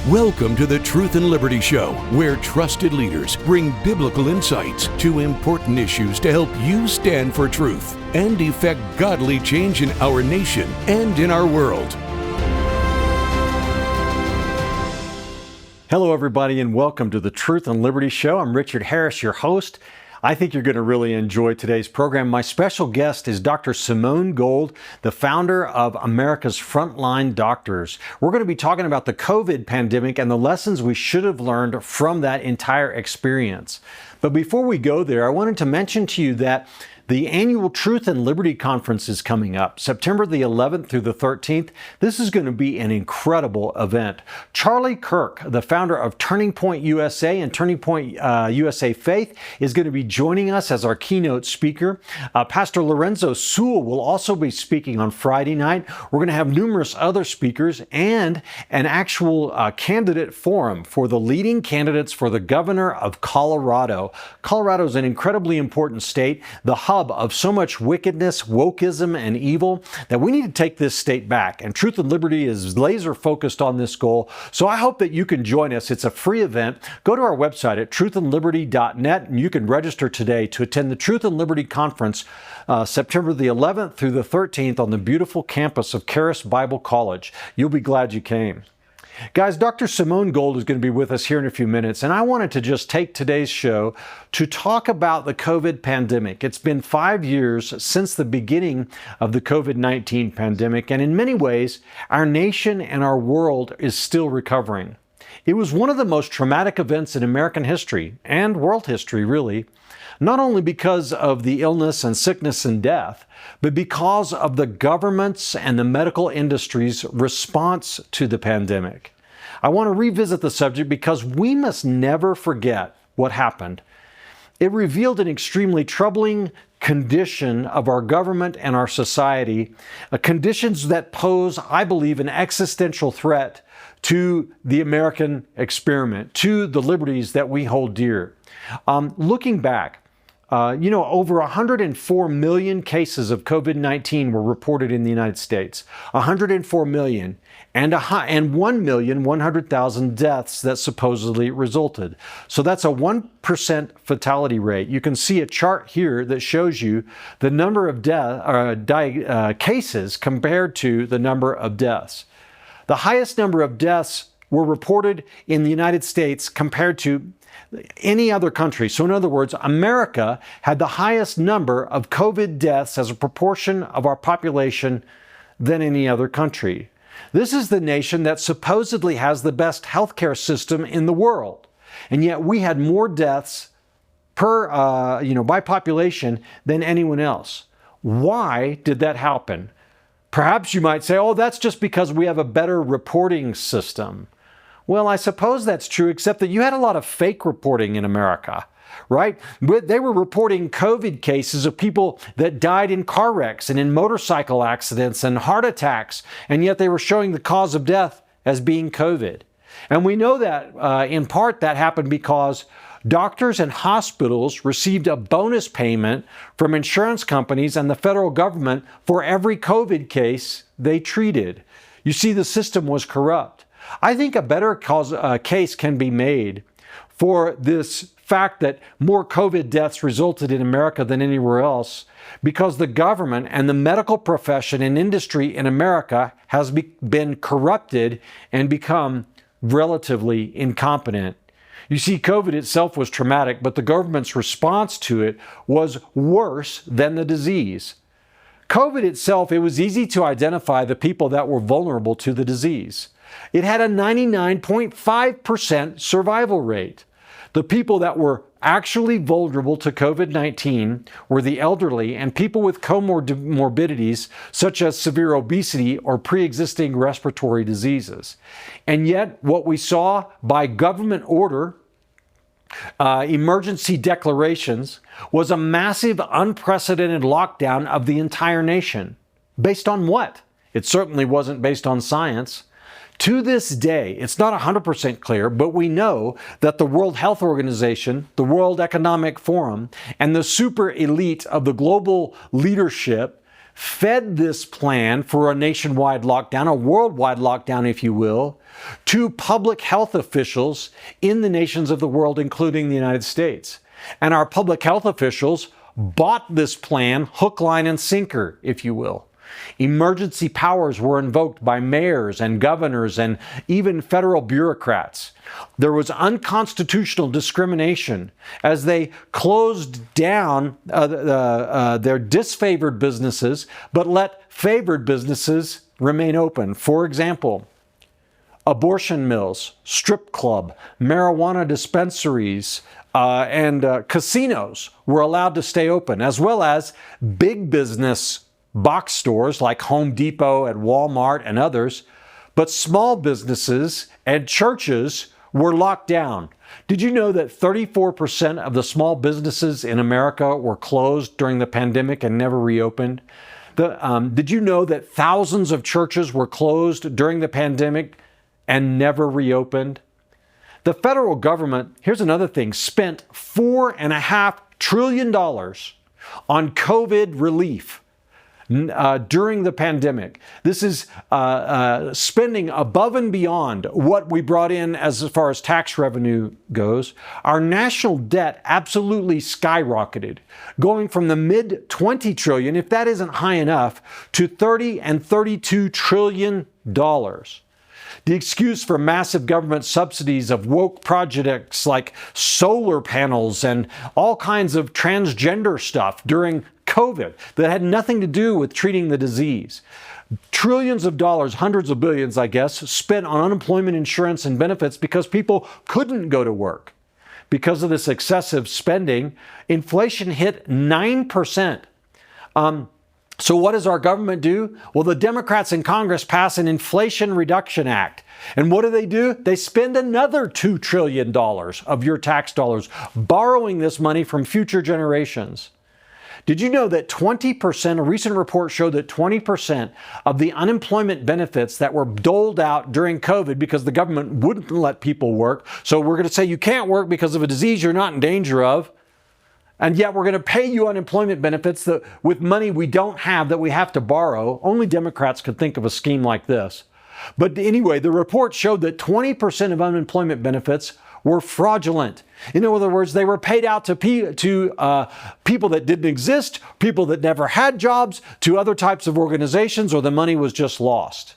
Welcome to the Truth and Liberty Show, where trusted leaders bring biblical insights to important issues to help you stand for truth and effect godly change in our nation and in our world. Hello, everybody, and welcome to the Truth and Liberty Show. I'm Richard Harris, your host. I think you're going to really enjoy today's program. My special guest is Dr. Simone Gold, the founder of America's Frontline Doctors. We're going to be talking about the COVID pandemic and the lessons we should have learned from that entire experience. But before we go there, I wanted to mention to you that the annual Truth and Liberty Conference is coming up, September the 11th through the 13th. This is going to be an incredible event. Charlie Kirk, the founder of Turning Point USA and Turning Point USA Faith, is going to be joining us as our keynote speaker. Pastor Lorenzo Sewell will also be speaking on Friday night. We're going to have numerous other speakers and an actual candidate forum for the leading candidates for the governor of Colorado. Colorado is an incredibly important state, the hub of so much wickedness, wokeism, and evil that we need to take this state back. And Truth and Liberty is laser focused on this goal. So I hope that you can join us. It's a free event. Go to our website at truthandliberty.net and you can register today to attend the Truth and Liberty Conference September the 11th through the 13th on the beautiful campus of Charis Bible College. You'll be glad you came. Guys, Dr. Simone Gold is going to be with us here in a few minutes, and I wanted to just take today's show to talk about the COVID pandemic. It's been 5 years since the beginning of the COVID-19 pandemic, and in many ways, our nation and our world is still recovering. It was one of the most traumatic events in American history, and world history, really, not only because of the illness and sickness and death, but because of the government's and the medical industry's response to the pandemic. I want to revisit the subject because we must never forget what happened. It revealed an extremely troubling condition of our government and our society, conditions that pose, I believe, an existential threat to the American experiment, to the liberties that we hold dear. Looking back, over 104 million cases of COVID-19 were reported in the United States. 104 million and 1,100,000 deaths that supposedly resulted. So that's a 1% fatality rate. You can see a chart here that shows you the number of cases compared to the number of deaths. The highest number of deaths were reported in the United States compared to any other country. So in other words, America had the highest number of COVID deaths as a proportion of our population than any other country. This is the nation that supposedly has the best healthcare system in the world. And yet we had more deaths by population than anyone else. Why did that happen? Perhaps you might say, oh, that's just because we have a better reporting system. Well, I suppose that's true, except that you had a lot of fake reporting in America, right? They were reporting COVID cases of people that died in car wrecks and in motorcycle accidents and heart attacks, and yet they were showing the cause of death as being COVID. And we know that in part that happened because doctors and hospitals received a bonus payment from insurance companies and the federal government for every COVID case they treated. You see, the system was corrupt. I think a better case can be made for this fact that more COVID deaths resulted in America than anywhere else because the government and the medical profession and industry in America has been corrupted and become relatively incompetent. You see, COVID itself was traumatic, but the government's response to it was worse than the disease. COVID itself, it was easy to identify the people that were vulnerable to the disease. It had a 99.5% survival rate. The people that were actually vulnerable to COVID-19 were the elderly and people with comorbidities such as severe obesity or pre-existing respiratory diseases. And yet what we saw by government order, emergency declarations, was a massive, unprecedented lockdown of the entire nation. Based on what? It certainly wasn't based on science. To this day, it's not 100% clear, but we know that the World Health Organization, the World Economic Forum, and the super elite of the global leadership fed this plan for a nationwide lockdown, a worldwide lockdown, if you will, to public health officials in the nations of the world, including the United States. And our public health officials bought this plan hook, line, and sinker, if you will. Emergency powers were invoked by mayors and governors and even federal bureaucrats. There was unconstitutional discrimination as they closed down their disfavored businesses, but let favored businesses remain open. For example, abortion mills, strip club, marijuana dispensaries, and casinos were allowed to stay open, as well as big business box stores like Home Depot and Walmart and others. But small businesses and churches were locked down. Did you know that 34% of the small businesses in America were closed during the pandemic and never reopened? Did you know that thousands of churches were closed during the pandemic and never reopened? The federal government, here's another thing, spent $4.5 trillion on COVID relief during the pandemic. This is spending above and beyond what we brought in as far as tax revenue goes. Our national debt absolutely skyrocketed, going from the mid 20 trillion, if that isn't high enough, to 30 and 32 trillion dollars. The excuse for massive government subsidies of woke projects like solar panels and all kinds of transgender stuff during COVID that had nothing to do with treating the disease. Trillions of dollars, hundreds of billions, I guess, spent on unemployment insurance and benefits because people couldn't go to work. Because of this excessive spending, inflation hit 9%. So what does our government do? Well, the Democrats in Congress pass an Inflation Reduction Act. And what do? They spend another $2 trillion of your tax dollars, borrowing this money from future generations. Did you know that 20%, a recent report showed that 20% of the unemployment benefits that were doled out during COVID because the government wouldn't let people work, so we're going to say you can't work because of a disease you're not in danger of, and yet we're going to pay you unemployment benefits with money we don't have that we have to borrow. Only Democrats could think of a scheme like this. But anyway, the report showed that 20% of unemployment benefits were fraudulent. In other words, they were paid out to people that didn't exist, people that never had jobs, to other types of organizations, or the money was just lost.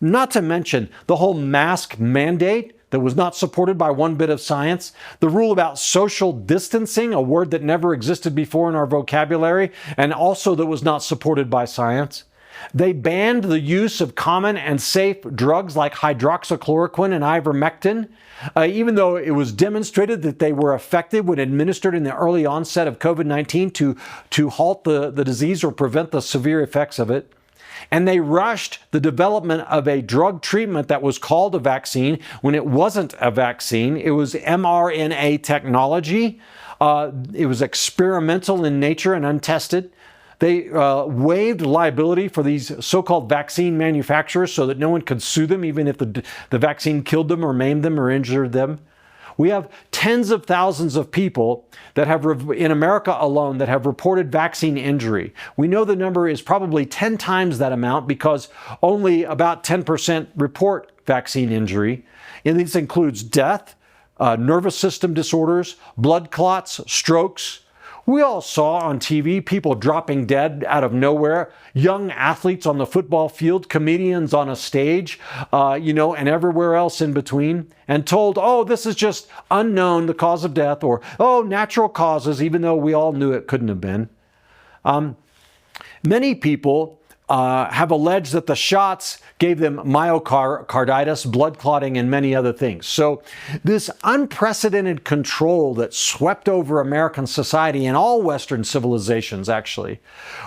Not to mention the whole mask mandate that was not supported by one bit of science, the rule about social distancing, a word that never existed before in our vocabulary, and also that was not supported by science. They banned the use of common and safe drugs like hydroxychloroquine and ivermectin, even though it was demonstrated that they were effective when administered in the early onset of COVID-19 to halt the disease or prevent the severe effects of it. And they rushed the development of a drug treatment that was called a vaccine when it wasn't a vaccine. It was mRNA technology. It was experimental in nature and untested. They waived liability for these so-called vaccine manufacturers so that no one could sue them even if the vaccine killed them or maimed them or injured them. We have tens of thousands of people that have, in America alone, that have reported vaccine injury. We know the number is probably 10 times that amount because only about 10% report vaccine injury. And this includes death, nervous system disorders, blood clots, strokes. We all saw on TV people dropping dead out of nowhere, young athletes on the football field, comedians on a stage, and everywhere else in between, and told, oh, this is just unknown, the cause of death, or, oh, natural causes, even though we all knew it couldn't have been. Many people have alleged that the shots gave them myocarditis, blood clotting, and many other things. So this unprecedented control that swept over American society and all Western civilizations, actually.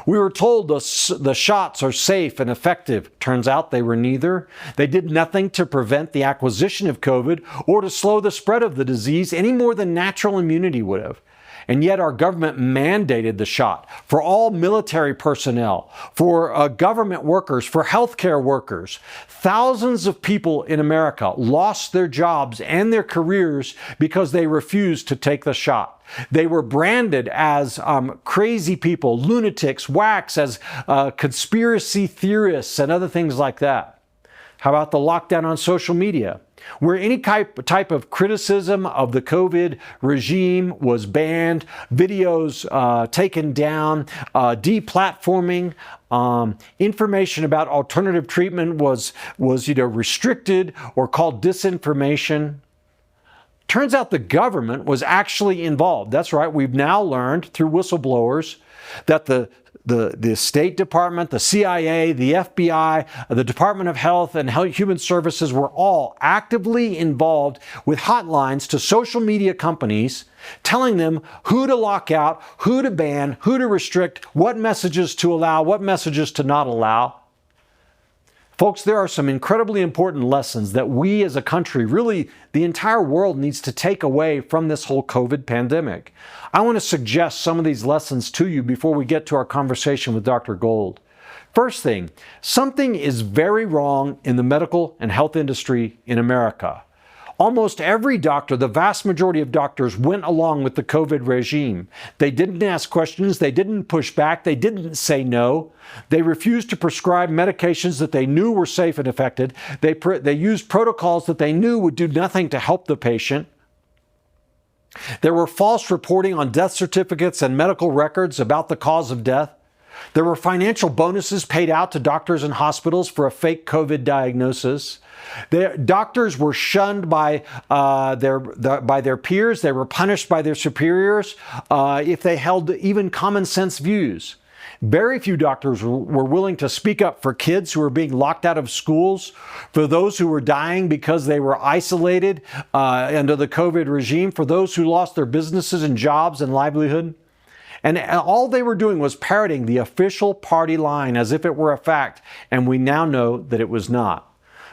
We were told the shots are safe and effective. Turns out they were neither. They did nothing to prevent the acquisition of COVID or to slow the spread of the disease any more than natural immunity would have. And yet our government mandated the shot for all military personnel, for government workers, for healthcare workers. Thousands of people in America lost their jobs and their careers because they refused to take the shot. They were branded as crazy people, lunatics, whacks, as conspiracy theorists, and other things like that. How about the lockdown on social media, where any type of criticism of the COVID regime was banned, videos taken down, deplatforming, information about alternative treatment was restricted or called disinformation. Turns out the government was actually involved. That's right. We've now learned through whistleblowers that the State Department, the CIA, the FBI, the Department of Health and Human Services were all actively involved with hotlines to social media companies, telling them who to lock out, who to ban, who to restrict, what messages to allow, what messages to not allow. Folks, there are some incredibly important lessons that we as a country, really the entire world, needs to take away from this whole COVID pandemic. I want to suggest some of these lessons to you before we get to our conversation with Dr. Gold. First thing, something is very wrong in the medical and health industry in America. Almost every doctor, the vast majority of doctors, went along with the COVID regime. They didn't ask questions, they didn't push back, they didn't say no. They refused to prescribe medications that they knew were safe and effective. They used protocols that they knew would do nothing to help the patient. There were false reporting on death certificates and medical records about the cause of death. There were financial bonuses paid out to doctors and hospitals for a fake COVID diagnosis. Doctors were shunned by their peers. They were punished by their superiors if they held even common sense views. Very few doctors were willing to speak up for kids who were being locked out of schools, for those who were dying because they were isolated under the COVID regime, for those who lost their businesses and jobs and livelihood. And all they were doing was parroting the official party line as if it were a fact, and we now know that it was not.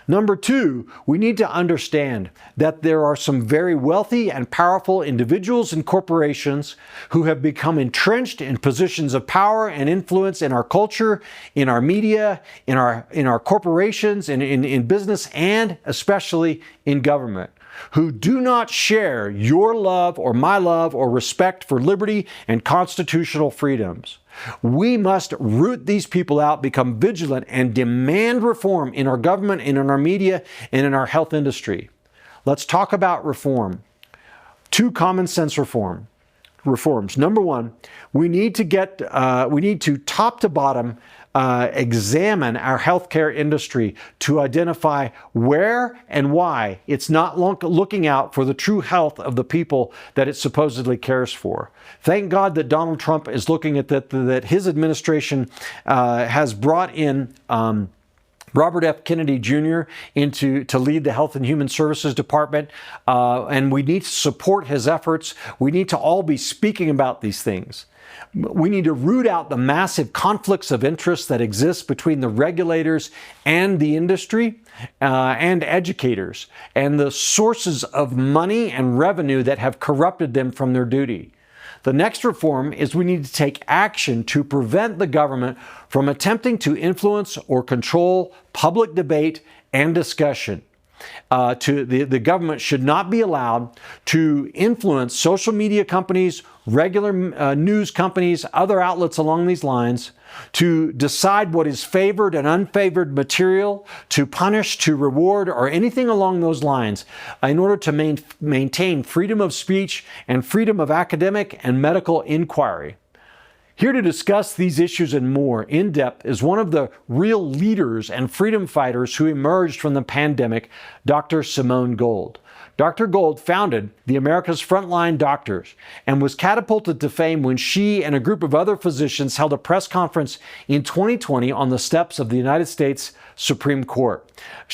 Number two, we need to understand that there are some very wealthy and powerful individuals and corporations who have become entrenched in positions of power and influence in our culture, in our media, in our corporations, in business, and especially in government, who do not share your love or my love or respect for liberty and constitutional freedoms. We must root these people out, become vigilant, and demand reform in our government and in our media and in our health industry. Let's talk about reform. Two common sense reforms. Number one, we need to top to bottom examine our healthcare industry to identify where and why it's not looking out for the true health of the people that it supposedly cares for. Thank God that Donald Trump is looking at that his administration has brought in Robert F. Kennedy Jr. to lead the Health and Human Services Department, and we need to support his efforts. We need to all be speaking about these things. We need to root out the massive conflicts of interest that exist between the regulators and the industry and educators, and the sources of money and revenue that have corrupted them from their duty. The next reform is we need to take action to prevent the government from attempting to influence or control public debate and discussion. The government should not be allowed to influence social media companies, regular news companies, other outlets along these lines, to decide what is favored and unfavored material, to punish, to reward, or anything along those lines in order to maintain freedom of speech and freedom of academic and medical inquiry. Here to discuss these issues and more in depth is one of the real leaders and freedom fighters who emerged from the pandemic, Dr. Simone Gold. Dr. Gold founded the America's Frontline Doctors and was catapulted to fame when she and a group of other physicians held a press conference in 2020 on the steps of the United States Supreme Court.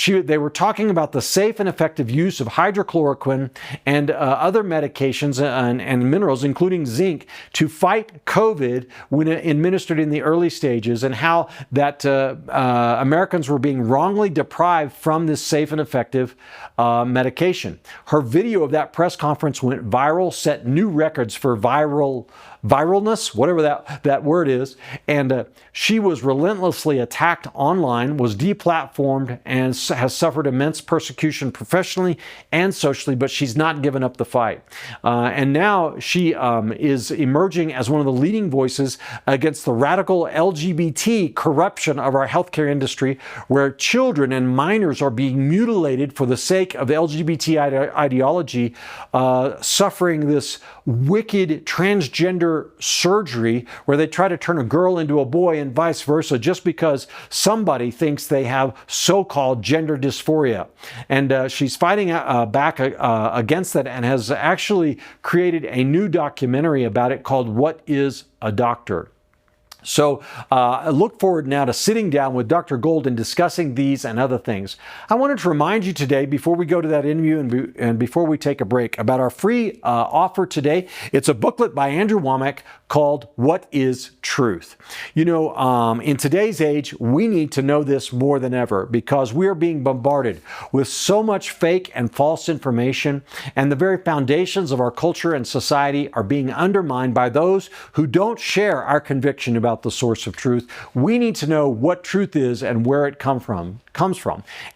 They were talking about the safe and effective use of hydrochloroquine and other medications and minerals, including zinc, to fight COVID when administered in the early stages, and how that Americans were being wrongly deprived from this safe and effective medication. Her video of that press conference went viral, set new records for viralness, whatever that word is, and she was relentlessly attacked online, was deplatformed, and has suffered immense persecution professionally and socially, but she's not given up the fight. And now she is emerging as one of the leading voices against the radical LGBT corruption of our healthcare industry, where children and minors are being mutilated for the sake of LGBT ideology, suffering this wicked transgender surgery where they try to turn a girl into a boy and vice versa just because somebody thinks they have so-called gender dysphoria. And she's fighting back against that, and has actually created a new documentary about it called What is a Doctor? So I look forward now to sitting down with Dr. Gold and discussing these and other things. I wanted to remind you today, before we go to that interview and before we take a break, about our free offer today. It's a booklet by Andrew Womack called What is Truth? You know, in today's age, we need to know this more than ever, because we are being bombarded with so much fake and false information, and the very foundations of our culture and society are being undermined by those who don't share our conviction about the source of truth. We need to know what truth is and where it comes from.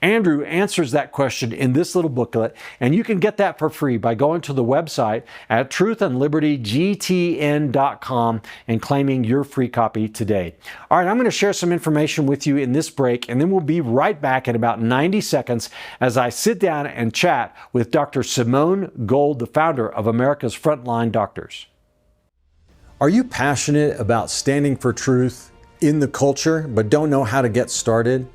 Andrew answers that question in this little booklet, and you can get that for free by going to the website at truthandlibertygtn.com and claiming your free copy today. All right, I'm going to share some information with you in this break, and then we'll be right back in about 90 seconds as I sit down and chat with Dr. Simone Gold, the founder of America's Frontline Doctors. Are you passionate about standing for truth in the culture, but don't know how to get started?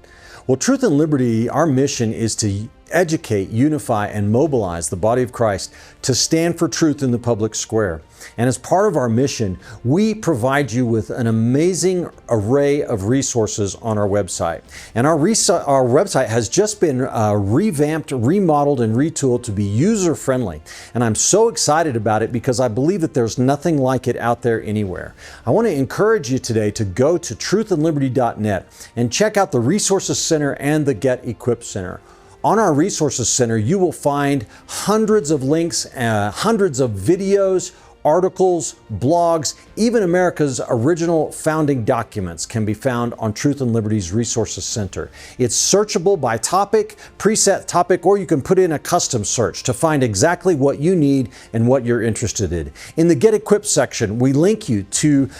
Well, Truth and Liberty, our mission is to educate, unify, and mobilize the body of Christ to stand for truth in the public square. And as part of our mission, we provide you with an amazing array of resources on our website. And our website has just been revamped, remodeled, and retooled to be user-friendly. And I'm so excited about it because I believe that there's nothing like it out there anywhere. I want to encourage you today to go to truthandliberty.net and check out the Resources Center and the Get Equipped Center. On our Resources Center, you will find hundreds of links, hundreds of videos, articles, blogs, even America's original founding documents can be found on Truth and Liberty's Resources Center. It's searchable by topic, preset topic, or you can put in a custom search to find exactly what you need and what you're interested in. In the Get Equipped section, we link you to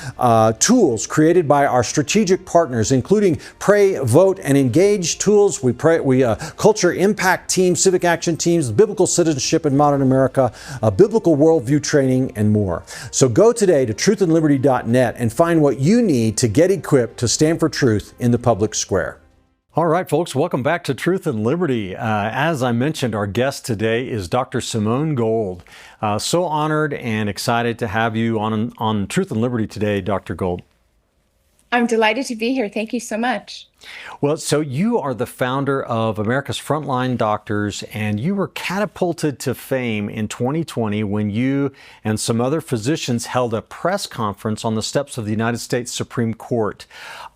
tools created by our strategic partners, including Pray, Vote, and Engage tools. We culture impact teams, civic action teams, biblical citizenship in modern America, biblical worldview training, and more. So go today to truthandliberty.net and find what you need to get equipped to stand for truth in the public square. All right, folks, welcome back to Truth and Liberty. As I mentioned, our guest today is Dr. Simone Gold. So honored and excited to have you on Truth and Liberty today, Dr. Gold. I'm delighted to be here. Thank you so much. Well, so you are the founder of America's Frontline Doctors, and you were catapulted to fame in 2020 when you and some other physicians held a press conference on the steps of the United States Supreme Court.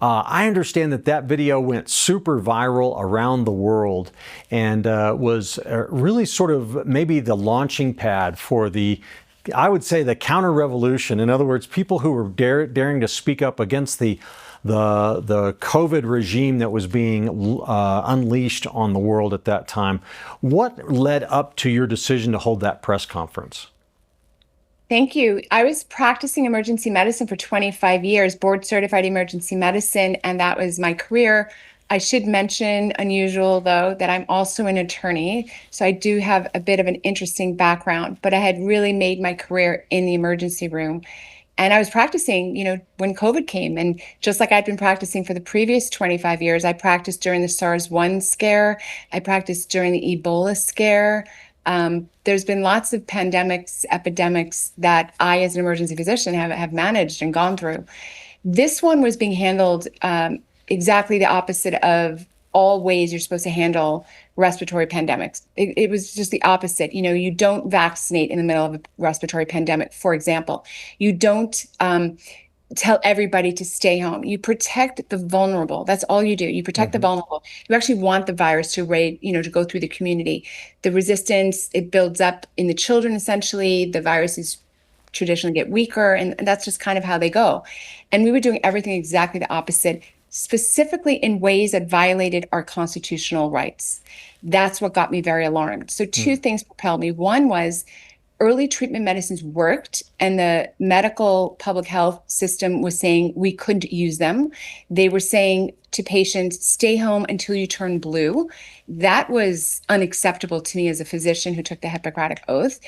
I understand that video went super viral around the world and was really sort of maybe the launching pad for I would say the counter-revolution. In other words, people who were daring to speak up against the COVID regime that was being unleashed on the world at that time. What led up to your decision to hold that press conference? Thank you. I was practicing emergency medicine for 25 years, board certified emergency medicine, and that was my career. I should mention, unusual though, that I'm also an attorney. So I do have a bit of an interesting background, but I had really made my career in the emergency room. And I was practicing, when COVID came. And just like I'd been practicing for the previous 25 years, I practiced during the SARS-1 scare. I practiced during the Ebola scare. There's been lots of pandemics, epidemics that I, as an emergency physician, have managed and gone through. This one was being handled exactly the opposite of all ways you're supposed to handle respiratory pandemics. It was just the opposite. You don't vaccinate in the middle of a respiratory pandemic, for example. You don't tell everybody to stay home. You protect the vulnerable. That's all you do. You protect the vulnerable. You actually want the virus to to go through the community. The resistance, it builds up in the children, essentially. The viruses traditionally get weaker, and that's just kind of how they go. And we were doing everything exactly the opposite, specifically in ways that violated our constitutional rights. That's what got me very alarmed. So two things propelled me. One was early treatment medicines worked, and the medical public health system was saying we couldn't use them. They were saying to patients, stay home until you turn blue. That was unacceptable to me as a physician who took the Hippocratic Oath.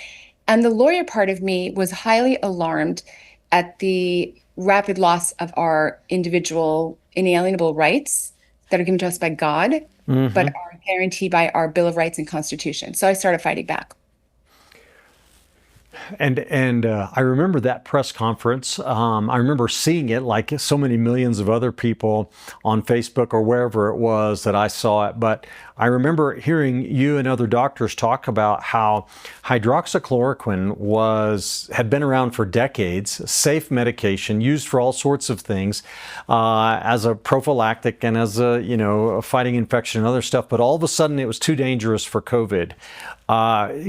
And the lawyer part of me was highly alarmed at the rapid loss of our individual inalienable rights that are given to us by God, but are guaranteed by our Bill of Rights and Constitution. So I started fighting back. And I remember that press conference. I remember seeing it like so many millions of other people on Facebook or wherever it was that I saw it. But I remember hearing you and other doctors talk about how hydroxychloroquine had been around for decades, safe medication used for all sorts of things, as a prophylactic and as a fighting infection and other stuff. But all of a sudden it was too dangerous for COVID.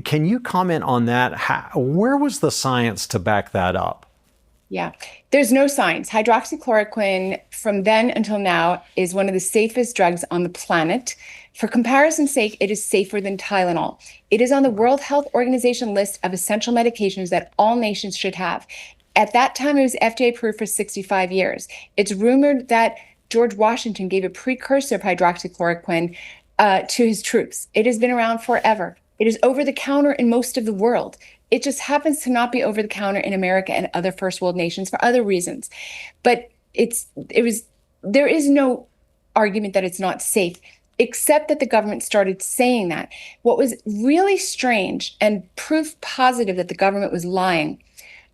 Can you comment on that? Where was the science to back that up? Yeah, there's no science. Hydroxychloroquine from then until now is one of the safest drugs on the planet. For comparison's sake, it is safer than Tylenol. It is on the World Health Organization list of essential medications that all nations should have. At that time, it was FDA approved for 65 years. It's rumored that George Washington gave a precursor of hydroxychloroquine to his troops. It has been around forever. It is over the counter in most of the world. It just happens to not be over the counter in America and other first world nations for other reasons. But there is no argument that it's not safe, except that the government started saying that. What was really strange and proof positive that the government was lying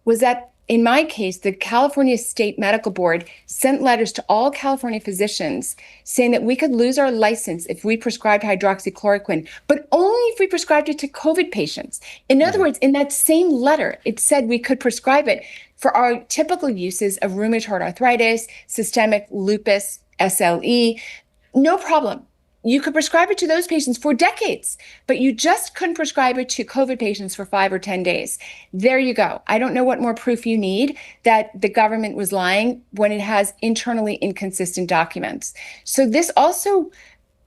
was that in my case, the California State Medical Board sent letters to all California physicians saying that we could lose our license if we prescribed hydroxychloroquine, but only if we prescribed it to COVID patients. In other words, in that same letter, it said we could prescribe it for our typical uses of rheumatoid arthritis, systemic lupus, SLE, no problem. You could prescribe it to those patients for decades, but you just couldn't prescribe it to COVID patients for 5 or 10 days. There you go. I don't know what more proof you need that the government was lying when it has internally inconsistent documents. So this also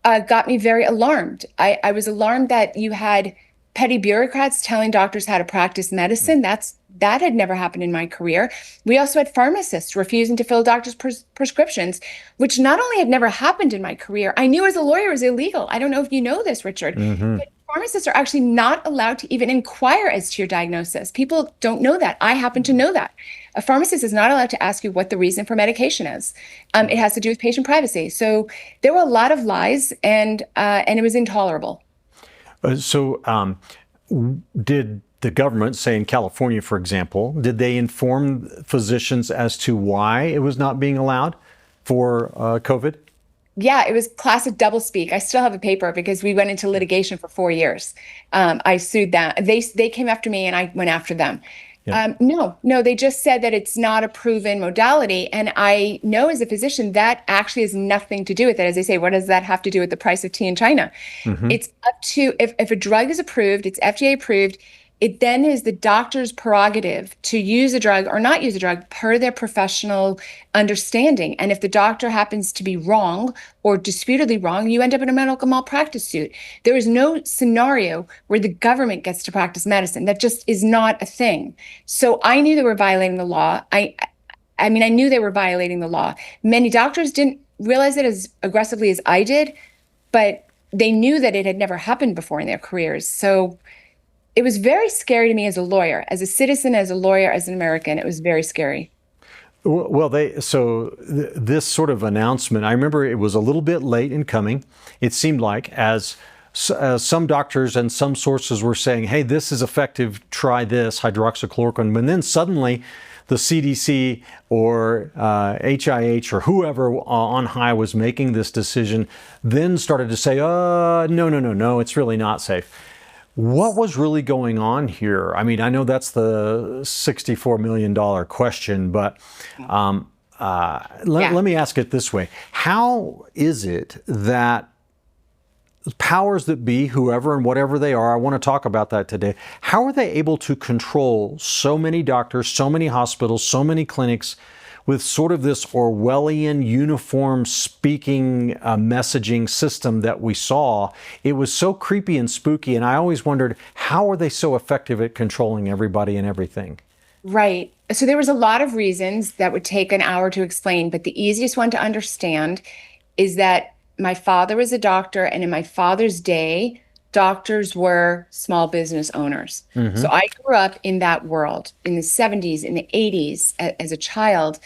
got me very alarmed. I was alarmed that you had petty bureaucrats telling doctors how to practice medicine. That had never happened in my career. We also had pharmacists refusing to fill doctors' prescriptions, which not only had never happened in my career, I knew as a lawyer is illegal. I don't know if you know this, Richard, but pharmacists are actually not allowed to even inquire as to your diagnosis. People don't know that. I happen to know that. A pharmacist is not allowed to ask you what the reason for medication is. It has to do with patient privacy. So there were a lot of lies, and it was intolerable. Did the government, say in California, for example, did they inform physicians as to why it was not being allowed for COVID? Yeah, it was classic doublespeak. I still have a paper because we went into litigation for 4 years. I sued them. They came after me and I went after them. Yeah. No, they just said that it's not a proven modality. And I know as a physician that actually has nothing to do with it. As they say, what does that have to do with the price of tea in China? It's up to, if a drug is approved, it's FDA approved, it then is the doctor's prerogative to use a drug or not use a drug per their professional understanding. And if the doctor happens to be wrong or disputedly wrong, you end up in a medical malpractice suit. There is no scenario where the government gets to practice medicine. That just is not a thing. So I knew they were violating the law. I knew they were violating the law. Many doctors didn't realize it as aggressively as I did, but they knew that it had never happened before in their careers. So it was very scary to me as a lawyer, as a citizen, as a lawyer, as an American. It was very scary. Well, this sort of announcement, I remember it was a little bit late in coming. It seemed like as some doctors and some sources were saying, hey, this is effective, try this, hydroxychloroquine. But then suddenly the CDC or HIH or whoever on high was making this decision then started to say, no, it's really not safe. What was really going on here? I mean, I know that's the $64 million question, but let me ask it this way. How is it that powers that be, whoever and whatever they are, I want to talk about that today, how are they able to control so many doctors, so many hospitals, so many clinics with sort of this Orwellian uniform speaking messaging system that we saw? It was so creepy and spooky, and I always wondered, how are they so effective at controlling everybody and everything? Right. So there was a lot of reasons that would take an hour to explain, but the easiest one to understand is that my father was a doctor, and in my father's day, doctors were small business owners. So I grew up in that world in the 70s, in the 80s, as a child.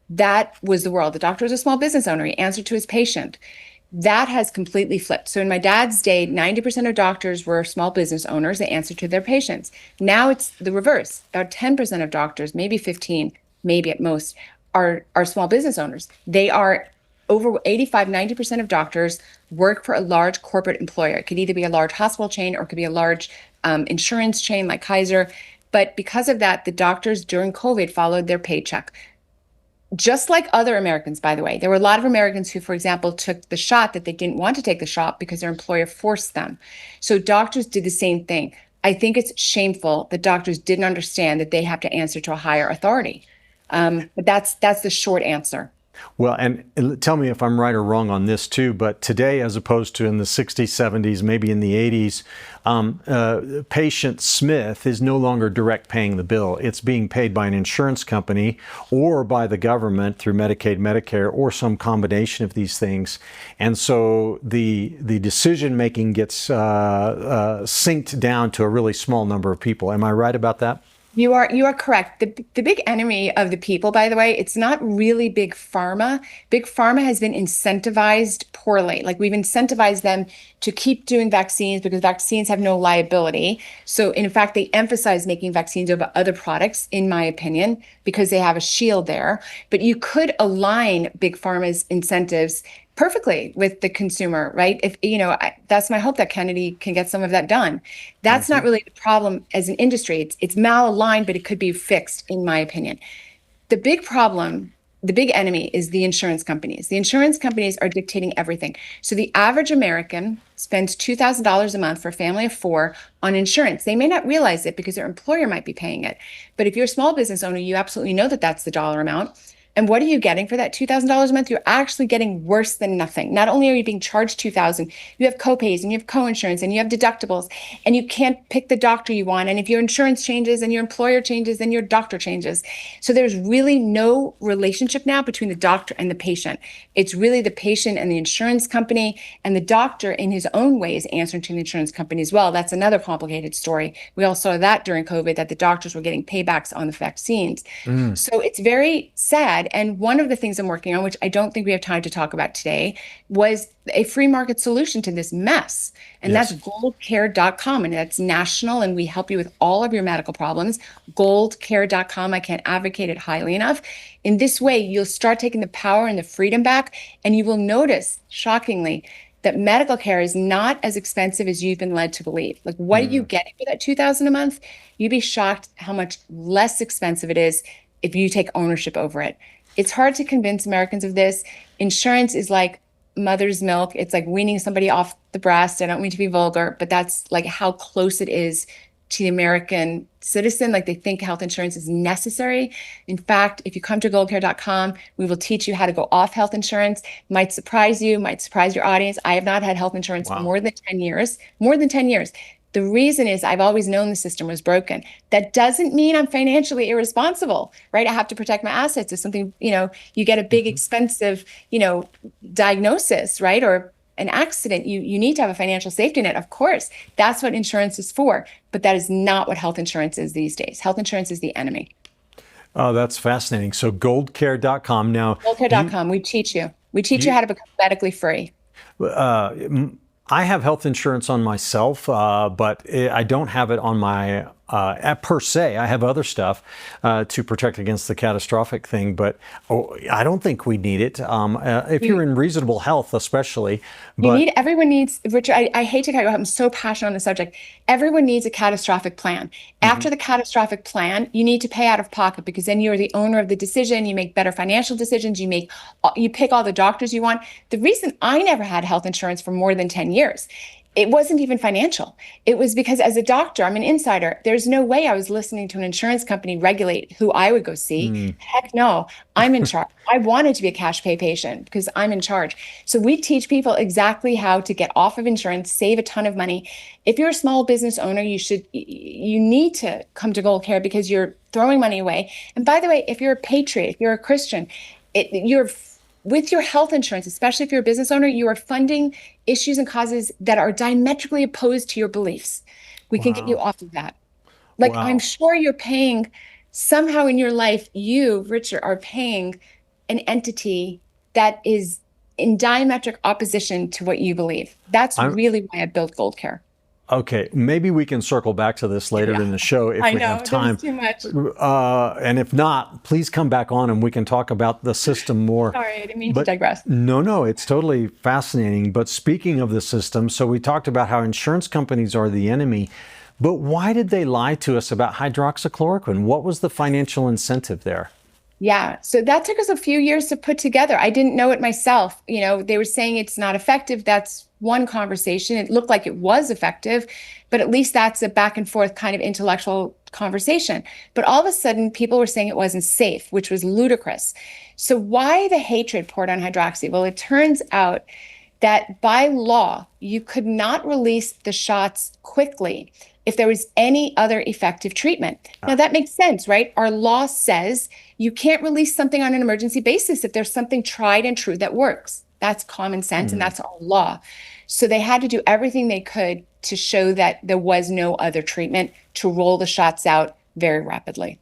That was the world. The doctor was a small business owner. He answered to his patient. That has completely flipped. So in my dad's day, 90% of doctors were small business owners. They answered to their patients. Now it's the reverse. About 10% of doctors, maybe 15, maybe at most, are small business owners. They are over 85, 90% of doctors work for a large corporate employer. It could either be a large hospital chain or it could be a large insurance chain like Kaiser. But because of that, the doctors during COVID followed their paycheck. Just like other Americans, by the way. There were a lot of Americans who, for example, took the shot that they didn't want to take the shot because their employer forced them. So doctors did the same thing. I think it's shameful that doctors didn't understand that they have to answer to a higher authority. But that's the short answer. Well, and tell me if I'm right or wrong on this too, but today, as opposed to in the 60s, 70s, maybe in the 80s, patient Smith is no longer direct paying the bill. It's being paid by an insurance company or by the government through Medicaid, Medicare, or some combination of these things. And so the decision making gets synced down to a really small number of people. Am I right about that? You are correct. The big enemy of the people, by the way, it's not really Big Pharma. Big Pharma has been incentivized poorly. Like we've incentivized them to keep doing vaccines because vaccines have no liability. So in fact, they emphasize making vaccines over other products, in my opinion, because they have a shield there. But you could align Big Pharma's incentives perfectly with the consumer, right? If that's my hope that Kennedy can get some of that done. That's not really the problem as an industry. It's malaligned, but it could be fixed, in my opinion. The big problem, the big enemy is the insurance companies. The insurance companies are dictating everything. So the average American spends $2,000 a month for a family of four on insurance. They may not realize it because their employer might be paying it. But if you're a small business owner, you absolutely know that that's the dollar amount. And what are you getting for that $2,000 a month? You're actually getting worse than nothing. Not only are you being charged $2,000, you have copays and you have coinsurance and you have deductibles, and you can't pick the doctor you want. And if your insurance changes and your employer changes, then your doctor changes. So there's really no relationship now between the doctor and the patient. It's really the patient and the insurance company, and the doctor in his own way is answering to the insurance company as well. That's another complicated story. We all saw that during COVID, that the doctors were getting paybacks on the vaccines. So it's very sad. And one of the things I'm working on, which I don't think we have time to talk about today, was a free market solution to this mess. And that's goldcare.com. And that's national. And we help you with all of your medical problems. Goldcare.com. I can't advocate it highly enough. In this way, you'll start taking the power and the freedom back. And you will notice, shockingly, that medical care is not as expensive as you've been led to believe. Like, what are you getting for that $2,000 a month? You'd be shocked how much less expensive it is if you take ownership over it. It's hard to convince Americans of this. Insurance is like mother's milk. It's like weaning somebody off the breast. I don't mean to be vulgar, but that's like how close it is to the American citizen. Like, they think health insurance is necessary. In fact, if you come to goldcare.com, we will teach you how to go off health insurance. Might surprise you, might surprise your audience. I have not had health insurance for more than 10 years. More than 10 years. The reason is I've always known the system was broken. That doesn't mean I'm financially irresponsible, right? I have to protect my assets. If something, you get a big, expensive, diagnosis, right? Or an accident, you need to have a financial safety net. Of course, that's what insurance is for. But that is not what health insurance is these days. Health insurance is the enemy. Oh, that's fascinating. So goldcare.com now. Goldcare.com. We teach you. We teach you how to become medically free. I have health insurance on myself, but I don't have it on my per se. I have other stuff to protect against the catastrophic thing, but I don't think we need it. If you're in reasonable health, especially. But Everyone needs, Richard, I hate to cut you off. I'm so passionate on the subject. Everyone needs a catastrophic plan. After the catastrophic plan, you need to pay out of pocket, because then you're the owner of the decision. You make better financial decisions. You pick all the doctors you want. The reason I never had health insurance for more than 10 years, it wasn't even financial. It was because as a doctor, I'm an insider. There's no way I was listening to an insurance company regulate who I would go see. Heck no, I'm in charge. I wanted to be a cash pay patient because I'm in charge. So we teach people exactly how to get off of insurance, save a ton of money. If you're a small business owner, you need to come to Gold Care because you're throwing money away. And by the way, if you're a patriot, if you're a Christian, you're with your health insurance, especially if you're a business owner, you are funding issues and causes that are diametrically opposed to your beliefs. We can get you off of that. I'm sure you're paying somehow in your life, you, Richard, are paying an entity that is in diametric opposition to what you believe. That's really why I built Gold Care. Okay, maybe we can circle back to this later in the show if we have time. Too much. And if not, please come back on and we can talk about the system more. Sorry, I didn't mean to digress. No, it's totally fascinating. But speaking of the system, so we talked about how insurance companies are the enemy, but why did they lie to us about hydroxychloroquine? What was the financial incentive there? Yeah, so that took us a few years to put together. I didn't know it myself. They were saying it's not effective. That's one conversation. It looked like it was effective, but at least that's a back and forth kind of intellectual conversation. But all of a sudden, people were saying it wasn't safe, which was ludicrous. So why the hatred poured on hydroxy? Well, it turns out that by law, you could not release the shots quickly if there was any other effective treatment. Now, that makes sense, right? Our law says you can't release something on an emergency basis if there's something tried and true that works. That's common sense, and that's our law. So they had to do everything they could to show that there was no other treatment, to roll the shots out very rapidly.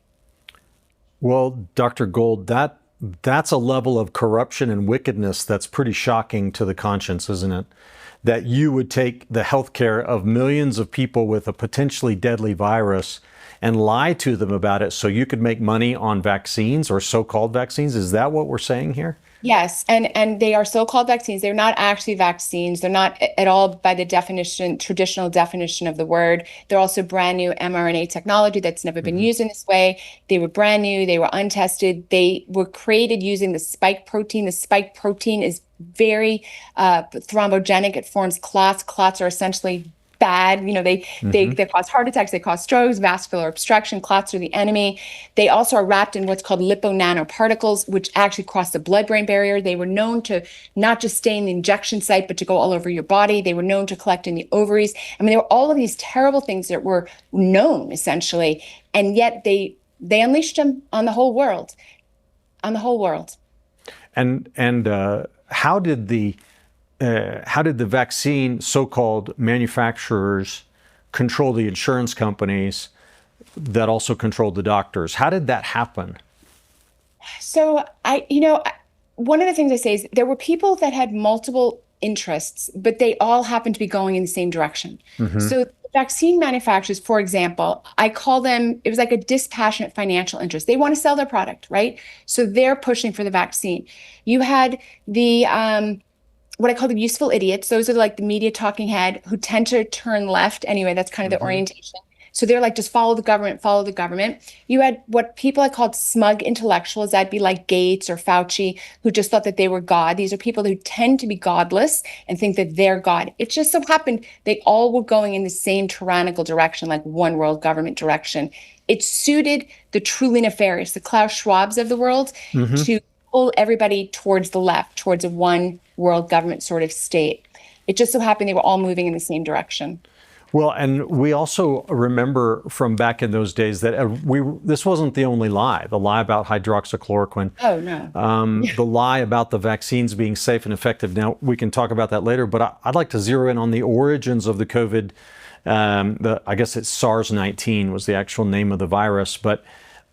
Well, Dr. Gold, that's a level of corruption and wickedness that's pretty shocking to the conscience, isn't it? That you would take the healthcare of millions of people with a potentially deadly virus and lie to them about it so you could make money on vaccines or so-called vaccines. Is that what we're saying here? Yes, and they are so-called vaccines. They're not actually vaccines. They're not at all by the traditional definition of the word. They're also brand new mRNA technology that's never been used in this way. They were brand new. They were untested. They were created using the spike protein. The spike protein is very thrombogenic. It forms clots. Clots are essentially bad. They cause heart attacks, they cause strokes, vascular obstruction. Clots are the enemy. They also are wrapped in what's called liponanoparticles, which actually cross the blood-brain barrier. They were known to not just stay in the injection site, but to go all over your body. They were known to collect in the ovaries. I mean, there were all of these terrible things that were known, essentially, and yet they unleashed them on the whole world. And how did the vaccine so-called manufacturers control the insurance companies that also controlled the doctors? How did that happen? So one of the things I say is there were people that had multiple interests, but they all happened to be going in the same direction. So vaccine manufacturers, for example, I call them, it was like a dispassionate financial interest. They want to sell their product, right? So they're pushing for the vaccine. You had the what I call the useful idiots. Those are like the media talking head who tend to turn left. Anyway, that's kind of the orientation. So they're like, just follow the government, follow the government. You had what people I called smug intellectuals. That'd be like Gates or Fauci, who just thought that they were God. These are people who tend to be godless and think that they're God. It just so happened they all were going in the same tyrannical direction, like one world government direction. It suited the truly nefarious, the Klaus Schwabs of the world, to pull everybody towards the left, towards a one world government sort of state. It just so happened they were all moving in the same direction. Well, and we also remember from back in those days that this wasn't the only lie, the lie about hydroxychloroquine. Oh, no. The lie about the vaccines being safe and effective. Now, we can talk about that later, but I'd like to zero in on the origins of the COVID. I guess it's SARS-19 was the actual name of the virus, but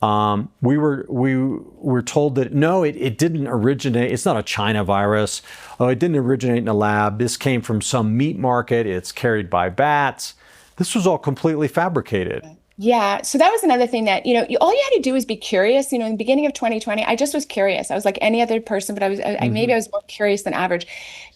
we were told that no, it didn't originate. It's not a China virus. Oh, it didn't originate in a lab. This came from some meat market. It's carried by bats. This was all completely fabricated. Yeah. So that was another thing that, all you had to do was be curious. In the beginning of 2020, I just was curious. I was like any other person, but maybe I was more curious than average.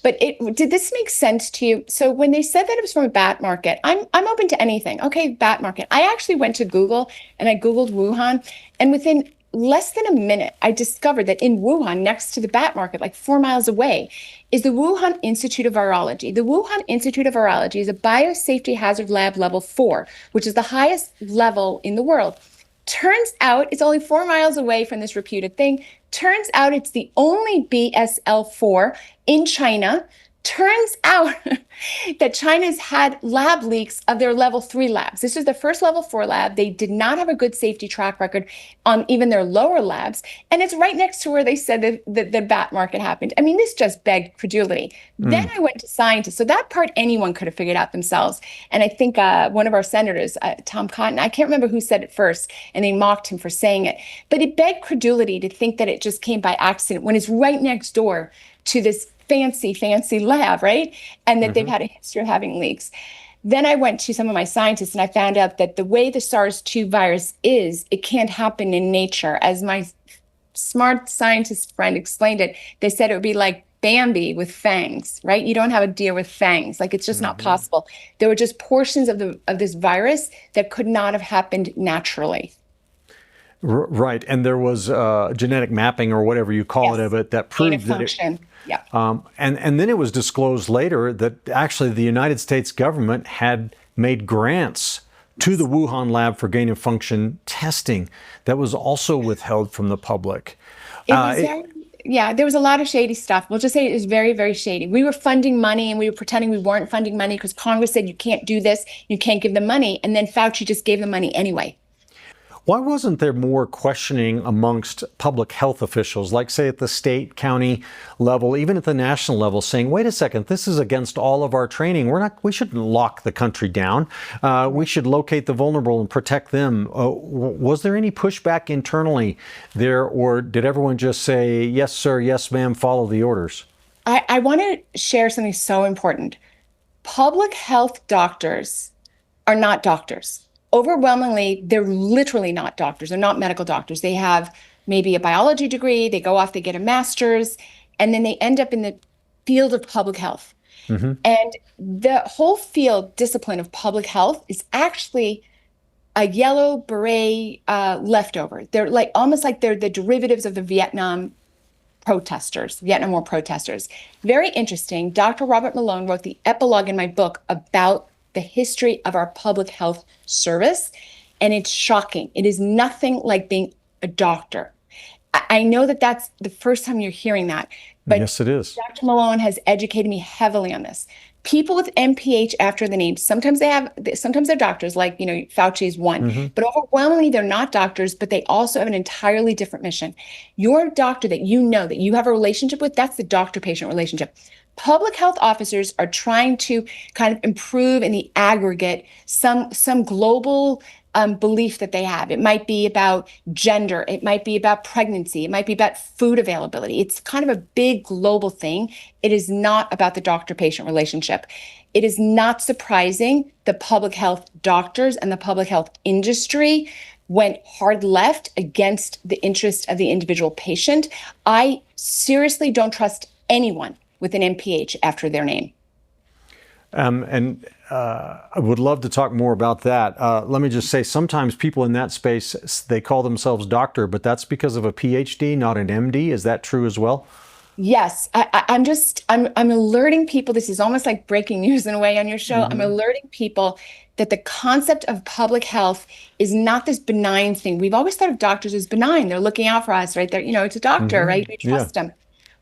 But did this make sense to you? So when they said that it was from a bat market, I'm open to anything. Okay, bat market. I actually went to Google and I Googled Wuhan, and within less than a minute, I discovered that in Wuhan, next to the bat market, like 4 miles away, is the Wuhan Institute of Virology. The Wuhan Institute of Virology is a biosafety hazard lab level 4, which is the highest level in the world. Turns out it's only 4 miles away from this reputed thing. Turns out it's the only BSL-4 in China. Turns out that China's had lab leaks of their level 3 labs. This is the first level 4 lab. They did not have a good safety track record on even their lower labs. And it's right next to where they said that the bat market happened. I mean, this just begged credulity. Then I went to scientists. So that part anyone could have figured out themselves. And I think one of our senators, Tom Cotton, I can't remember who said it first, and they mocked him for saying it. But it begged credulity to think that it just came by accident when it's right next door to this fancy lab, right? And that they've had a history of having leaks. Then I went to some of my scientists and I found out that the way the SARS-2 virus is, it can't happen in nature. As my smart scientist friend explained it, they said it would be like Bambi with fangs, right? You don't have a deer with fangs. Like, it's just not possible. There were just portions of this virus that could not have happened naturally. Right. And there was genetic mapping or whatever you call it of it that proved that it. Yeah. And then it was disclosed later that actually the United States government had made grants to the Wuhan lab for gain of function testing that was also withheld from the public. There was a lot of shady stuff. We'll just say it was very, very shady. We were funding money and we were pretending we weren't funding money because Congress said you can't do this, you can't give them money. And then Fauci just gave them money anyway. Why wasn't there more questioning amongst public health officials, like say at the state, county level, even at the national level, saying, wait a second, this is against all of our training. We shouldn't lock the country down. We should locate the vulnerable and protect them. Was there any pushback internally there, or did everyone just say, yes, sir, yes, ma'am, follow the orders? I want to share something so important. Public health doctors are not doctors. Overwhelmingly, they're literally not doctors. They're not medical doctors. They have maybe a biology degree. They go off, they get a master's, and then they end up in the field of public health. And the whole field discipline of public health is actually a yellow beret leftover. They're almost like they're the derivatives of the Vietnam War protesters. Very interesting. Dr. Robert Malone wrote the epilogue in my book about the history of our public health service. And it's shocking. It is nothing like being a doctor. I know that that's the first time you're hearing that, but yes, it is. Dr. Malone has educated me heavily on this. People with MPH after the name, sometimes they're doctors, like, Fauci is one, but overwhelmingly they're not doctors, but they also have an entirely different mission. Your doctor that you have a relationship with, that's the doctor-patient relationship. Public health officers are trying to kind of improve in the aggregate some global belief that they have. It might be about gender. It might be about pregnancy. It might be about food availability. It's kind of a big global thing. It is not about the doctor-patient relationship. It is not surprising the public health doctors and the public health industry went hard left against the interest of the individual patient. I seriously don't trust anyone with an MPH after their name. I would love to talk more about that. Let me just say, sometimes people in that space, they call themselves doctor, but that's because of a PhD, not an MD. Is that true as well? Yes, I'm alerting people. This is almost like breaking news in a way on your show. I'm alerting people that the concept of public health is not this benign thing. We've always thought of doctors as benign. They're looking out for us, right? It's a doctor, right? We trust them.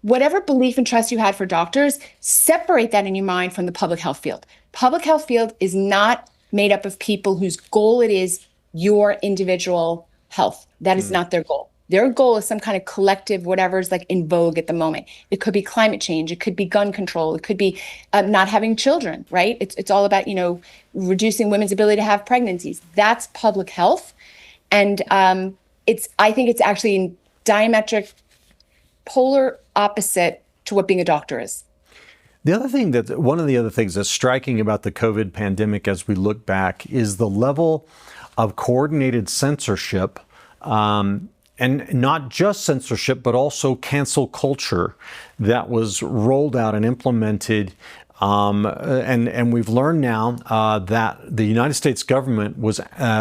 Whatever belief and trust you had for doctors, separate that in your mind from the public health field. Public health field is not made up of people whose goal it is your individual health. That is not their goal. Their goal is some kind of collective, whatever is like in vogue at the moment. It could be climate change. It could be gun control. It could be not having children, right? It's all about, reducing women's ability to have pregnancies. That's public health. And I think it's actually in diametric polar opposite to what being a doctor is. One of the other things that's striking about the COVID pandemic as we look back is the level of coordinated censorship, and not just censorship, but also cancel culture that was rolled out and implemented. And we've learned now that the United States government was,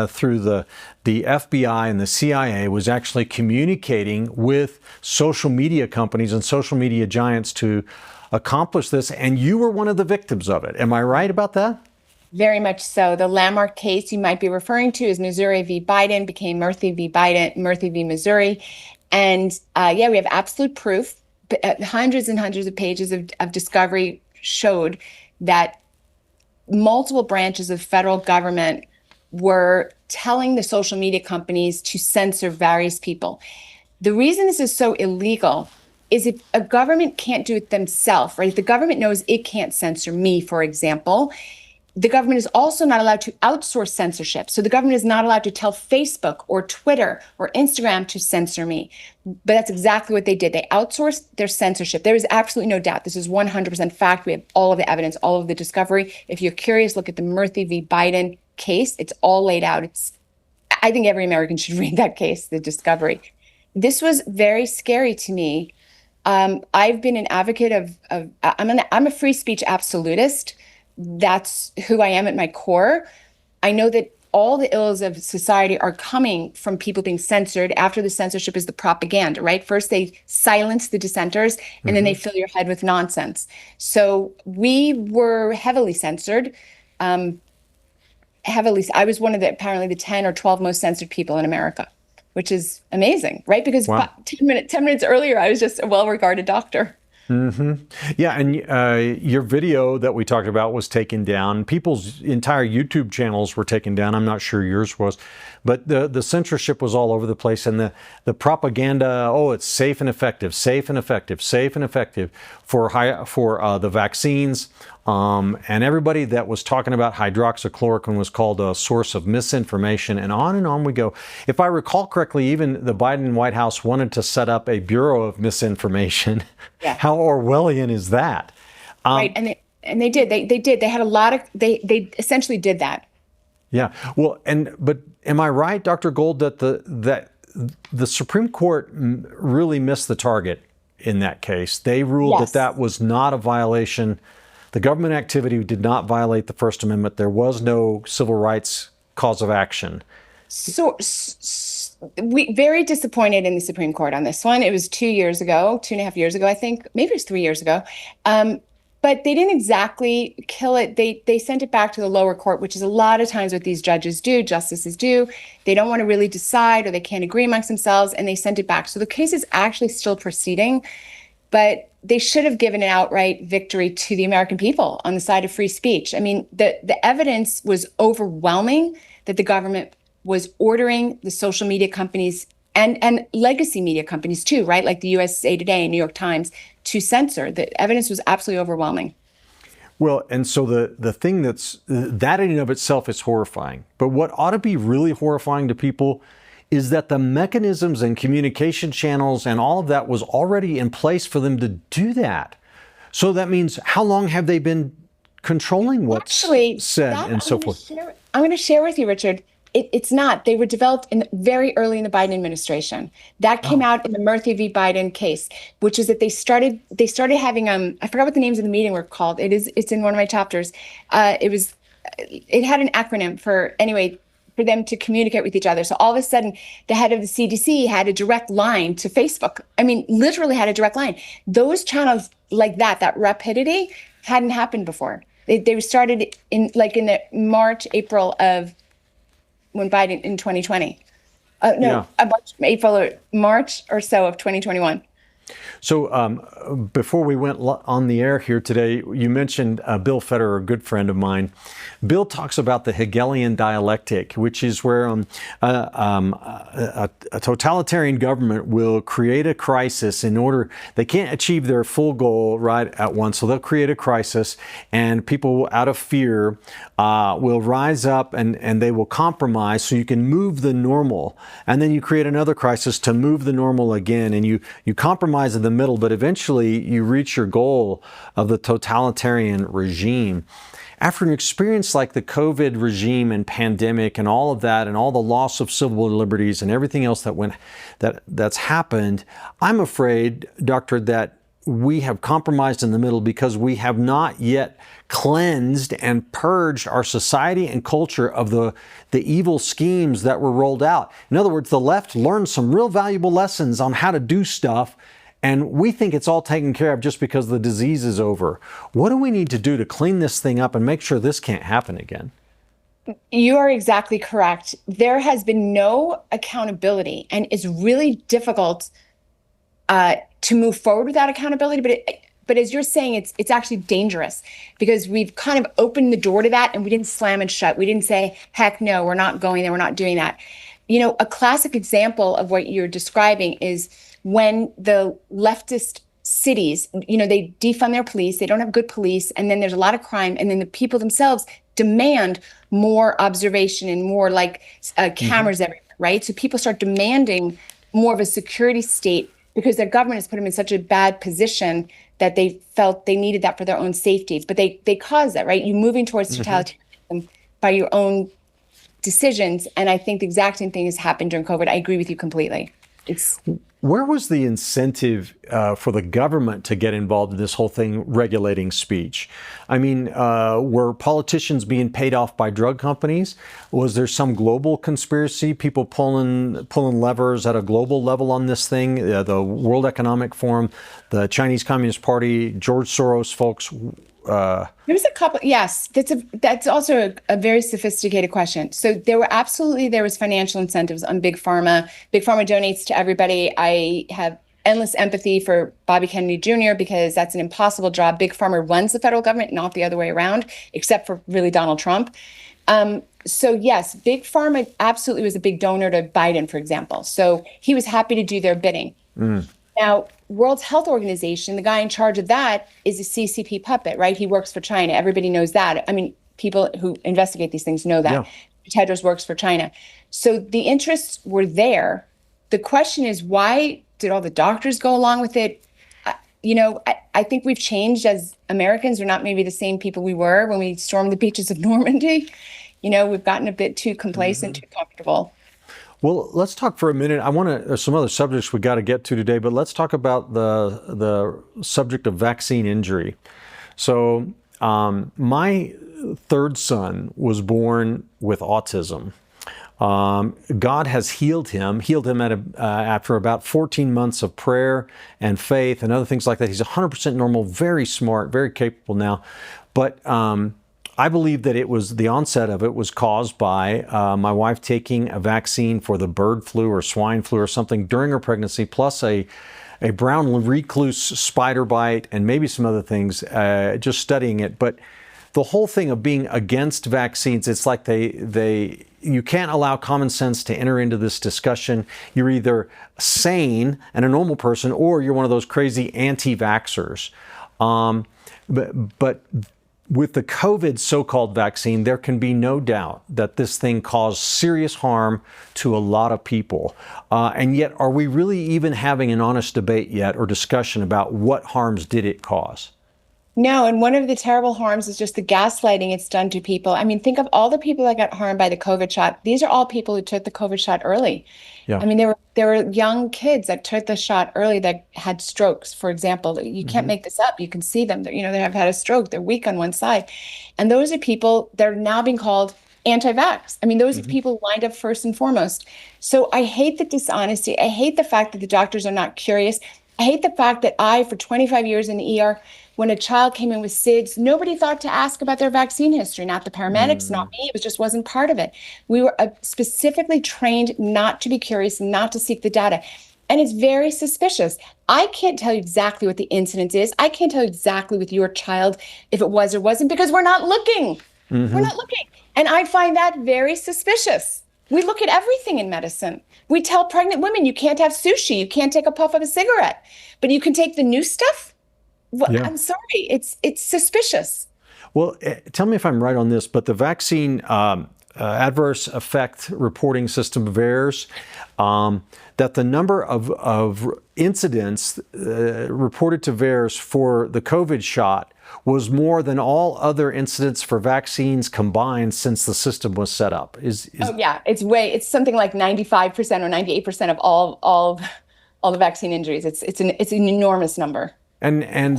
through the FBI and the CIA, was actually communicating with social media companies and social media giants to accomplish this. And you were one of the victims of it. Am I right about that? Very much so. The landmark case you might be referring to is Missouri v. Biden, became Murphy v. Biden, Murphy v. Missouri. And yeah, we have absolute proof. Hundreds and hundreds of pages of discovery showed that multiple branches of federal government were telling the social media companies to censor various people. The reason this is so illegal is if a government can't do it themselves, right? If the government knows it can't censor me, for example, the government is also not allowed to outsource censorship. So the government is not allowed to tell Facebook or Twitter or Instagram to censor me. But that's exactly what they did. They outsourced their censorship. There is absolutely no doubt. This is 100% fact. We have all of the evidence, all of the discovery. If you're curious, look at the Murphy v. Biden case. It's all laid out. I think every American should read that case, the discovery. This was very scary to me. I've been an advocate I'm a free speech absolutist. That's who I am at my core. I know that all the ills of society are coming from people being censored. After the censorship is the propaganda, right? First, they silence the dissenters, and then they fill your head with nonsense. So we were heavily censored. I was one of the apparently the 10 or 12 most censored people in America, which is amazing, right? Because wow. 10 minutes earlier, I was just a well-regarded doctor. Mm-hmm. Yeah, and your video that we talked about was taken down. People's entire YouTube channels were taken down. I'm not sure yours was, but the censorship was all over the place, and the propaganda. Oh, it's safe and effective, safe and effective, safe and effective for the vaccines. And everybody that was talking about hydroxychloroquine was called a source of misinformation, and on we go. If I recall correctly, even the Biden White House wanted to set up a Bureau of Misinformation. Yeah. How Orwellian is that? Right, and they did. They did. They had a lot of. They essentially did that. Yeah. Well, but am I right, Dr. Gold, that the Supreme Court really missed the target in that case? They ruled that was not a violation. The government activity did not violate the First Amendment. There was no civil rights cause of action. So we very disappointed in the Supreme Court on this one. It was 2.5 years ago, I think. Maybe it was 3 years ago. But they didn't exactly kill it. They sent it back to the lower court, which is a lot of times what these justices do. They don't want to really decide, or they can't agree amongst themselves, and they sent it back. So the case is actually still proceeding, but they should have given an outright victory to the American people on the side of free speech. I mean, the evidence was overwhelming that the government was ordering the social media companies and legacy media companies too, right? Like the USA Today and New York Times, to censor. The evidence was absolutely overwhelming. Well, and so the thing that in and of itself is horrifying. But what ought to be really horrifying to people is that the mechanisms and communication channels and all of that was already in place for them to do that. So that means, how long have they been controlling what's said and so forth? I'm going to share with you, Richard. It's not. They were developed very early in the Biden administration. That came out in the Murphy v. Biden case, which is that they started having I forgot what the names of the meeting were called. It's in one of my chapters. It had an acronym for them to communicate with each other. So all of a sudden, the head of the CDC had a direct line to Facebook. I mean, literally had a direct line. Those channels like that rapidity hadn't happened before. They started in the March, April of when Biden in 2020. March or so of 2021. So before we went on the air here today, you mentioned Bill Federer, a good friend of mine. Bill talks about the Hegelian dialectic, which is where a totalitarian government will create a crisis they can't achieve their full goal right at once, so they'll create a crisis, and people out of fear will rise up and they will compromise so you can move the normal, and then you create another crisis to move the normal again, and you compromise in the middle, but eventually you reach your goal of the totalitarian regime. After an experience like the COVID regime and pandemic and all of that and all the loss of civil liberties and everything else that's happened, I'm afraid, Doctor, that we have compromised in the middle because we have not yet cleansed and purged our society and culture of the evil schemes that were rolled out. In other words, the left learned some real valuable lessons on how to do stuff, and we think it's all taken care of just because the disease is over. What do we need to do to clean this thing up and make sure this can't happen again? You are exactly correct. There has been no accountability, and it's really difficult to move forward without accountability. But as you're saying, it's actually dangerous because we've kind of opened the door to that, and we didn't slam it shut. We didn't say, heck no, we're not going there. We're not doing that. A classic example of what you're describing is when the leftist cities, they defund their police, they don't have good police, and then there's a lot of crime, and then the people themselves demand more observation and more cameras everywhere, right? So people start demanding more of a security state because their government has put them in such a bad position that they felt they needed that for their own safety. But they caused that, right? You're moving towards totalitarianism by your own decisions. And I think the exact same thing has happened during COVID. I agree with you completely. Where was the incentive for the government to get involved in this whole thing regulating speech? I mean, were politicians being paid off by drug companies? Was there some global conspiracy, people pulling levers at a global level on this thing? The World Economic Forum, the Chinese Communist Party, George Soros folks? There's a couple. Yes, that's also a very sophisticated question. So there was financial incentives on Big Pharma. Big Pharma donates to everybody. I have endless empathy for Bobby Kennedy Jr. because that's an impossible job. Big Pharma runs the federal government, not the other way around, except for really Donald Trump. So yes, Big Pharma absolutely was a big donor to Biden, for example. So he was happy to do their bidding. Now, World Health Organization, the guy in charge of that is a CCP puppet, right? He works for China. Everybody knows that. I mean, people who investigate these things know that. Yeah. Tedros works for China. So the interests were there. The question is, why did all the doctors go along with it? I think we've changed as Americans. We're not maybe the same people we were when we stormed the beaches of Normandy. We've gotten a bit too complacent, too comfortable. Well, let's talk for a minute. There's some other subjects we got to get to today, but let's talk about the subject of vaccine injury. So my third son was born with autism. God has healed him after about 14 months of prayer and faith and other things like that. He's 100% normal, very smart, very capable now. But I believe that the onset of it was caused by my wife taking a vaccine for the bird flu or swine flu or something during her pregnancy, plus a brown recluse spider bite and maybe some other things, just studying it. But the whole thing of being against vaccines, it's like you can't allow common sense to enter into this discussion. You're either sane and a normal person, or you're one of those crazy anti-vaxxers. But with the COVID so-called vaccine, there can be no doubt that this thing caused serious harm to a lot of people. And yet, are we really even having an honest debate yet or discussion about what harms did it cause? No, and one of the terrible harms is just the gaslighting it's done to people. I mean, think of all the people that got harmed by the COVID shot. These are all people who took the COVID shot early. Yeah. I mean, there were young kids that took the shot early that had strokes, for example. You can't make this up. You can see them. They have had a stroke. They're weak on one side. And those are people that are now being called anti-vax. I mean, those are people lined up first and foremost. So I hate the dishonesty. I hate the fact that the doctors are not curious. I hate the fact that for 25 years in the ER, when a child came in with SIDS, nobody thought to ask about their vaccine history, not the paramedics, not me. It just wasn't part of it. We were specifically trained not to be curious, not to seek the data. And it's very suspicious. I can't tell you exactly what the incidence is. I can't tell you exactly with your child if it was or wasn't, because we're not looking. We're not looking. And I find that very suspicious. We look at everything in medicine. We tell pregnant women, you can't have sushi, you can't take a puff of a cigarette, but you can take the new stuff? Well, yeah. I'm sorry, it's suspicious. Well, tell me if I'm right on this, but the vaccine adverse effect reporting system of errors, that the number of incidence reported to VAERS for the COVID shot was more than all other incidents for vaccines combined since the system was set up. Oh yeah, it's something like 95% or 98% of all the vaccine injuries. It's an enormous number. And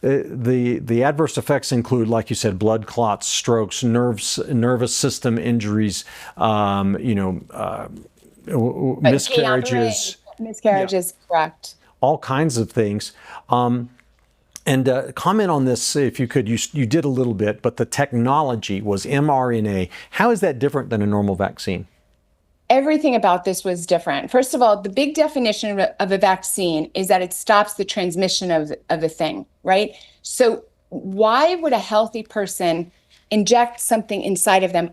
the adverse effects include, like you said, blood clots, strokes, nervous system injuries, miscarriages. Miscarriages, yeah. Correct. All kinds of things. Comment on this, if you could. You did a little bit, but the technology was mRNA. How is that different than a normal vaccine? Everything about this was different. First of all, the big definition of a vaccine is that it stops the transmission of a thing, right? So why would a healthy person inject something inside of them?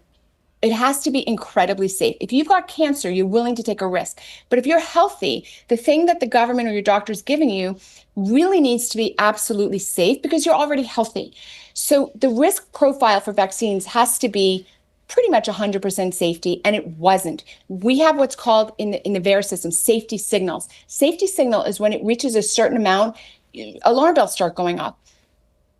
It has to be incredibly safe. If you've got cancer, you're willing to take a risk. But if you're healthy, the thing that the government or your doctor is giving you really needs to be absolutely safe because you're already healthy. So the risk profile for vaccines has to be pretty much 100% safety, and it wasn't. We have what's called in the VAERS system safety signals. Safety signal is when it reaches a certain amount, alarm bells start going off.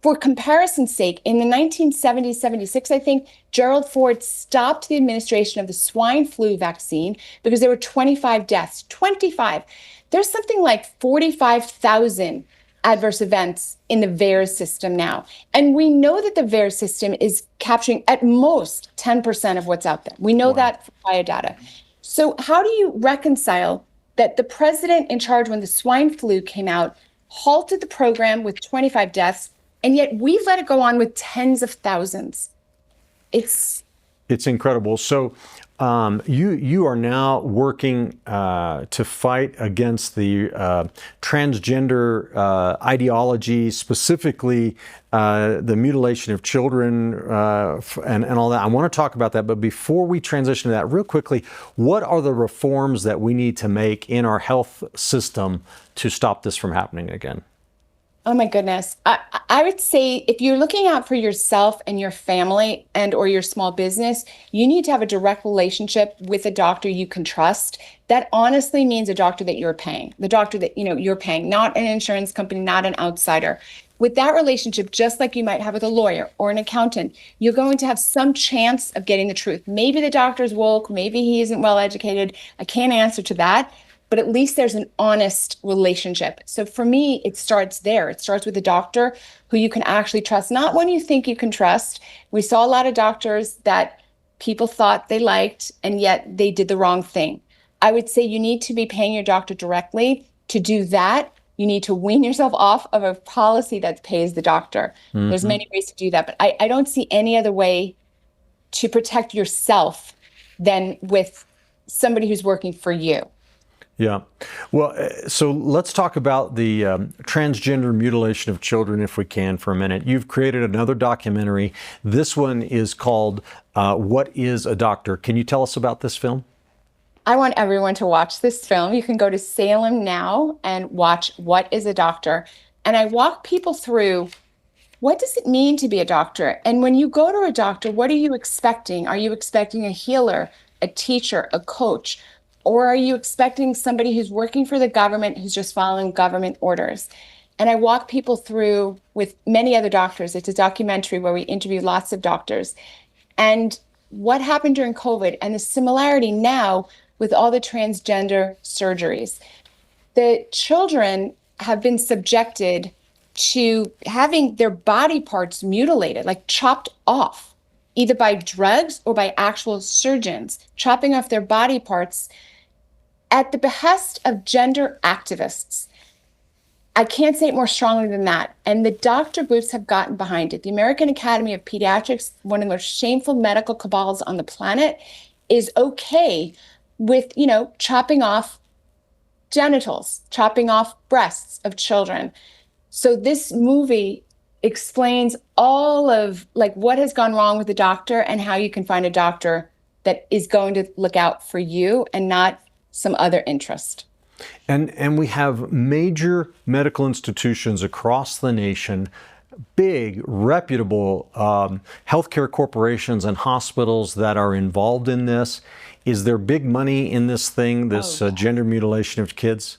For comparison's sake, in the 1970s, 76, I think, Gerald Ford stopped the administration of the swine flu vaccine because there were 25 deaths. 25. There's something like 45,000 adverse events in the VAERS system now. And we know that the VAERS system is capturing at most 10% of what's out there. We know that from biodata. So how do you reconcile that the president in charge when the swine flu came out halted the program with 25 deaths, and yet we've let it go on with tens of thousands? It's incredible. So you are now working to fight against the transgender ideology, specifically the mutilation of children and all that. I want to talk about that, but before we transition to that, real quickly, what are the reforms that we need to make in our health system to stop this from happening again? Oh my goodness. I would say if you're looking out for yourself and your family and or your small business, you need to have a direct relationship with a doctor you can trust. That honestly means a doctor that you're paying, the doctor that you're paying, not an insurance company, not an outsider. With that relationship, just like you might have with a lawyer or an accountant, you're going to have some chance of getting the truth. Maybe the doctor's woke, maybe he isn't well educated. I can't answer to that. But at least there's an honest relationship. So for me, it starts there. It starts with a doctor who you can actually trust, not one you think you can trust. We saw a lot of doctors that people thought they liked, and yet they did the wrong thing. I would say you need to be paying your doctor directly. To do that, you need to wean yourself off of a policy that pays the doctor. Mm-hmm. There's many ways to do that, but I don't see any other way to protect yourself than with somebody who's working for you. Yeah. Well, so let's talk about the transgender mutilation of children, if we can, for a minute. You've created another documentary. This one is called What is a Doctor? Can you tell us about this film? I want everyone to watch this film. You can go to Salem now and watch What is a Doctor? And I walk people through, what does it mean to be a doctor? And when you go to a doctor, what are you expecting? Are you expecting a healer, a teacher, a coach? Or are you expecting somebody who's working for the government, who's just following government orders? And I walk people through with many other doctors. It's a documentary where we interview lots of doctors. And what happened during COVID and the similarity now with all the transgender surgeries. The children have been subjected to having their body parts mutilated, like chopped off, either by drugs or by actual surgeons, chopping off their body parts at the behest of gender activists. I can't say it more strongly than that. And the doctor groups have gotten behind it. The American Academy of Pediatrics, one of the most shameful medical cabals on the planet, is okay with, chopping off genitals, chopping off breasts of children. So this movie explains all of what has gone wrong with the doctor and how you can find a doctor that is going to look out for you and not some other interest. And we have major medical institutions across the nation, big, reputable healthcare corporations and hospitals that are involved in this. Is there big money in this thing, this gender mutilation of kids?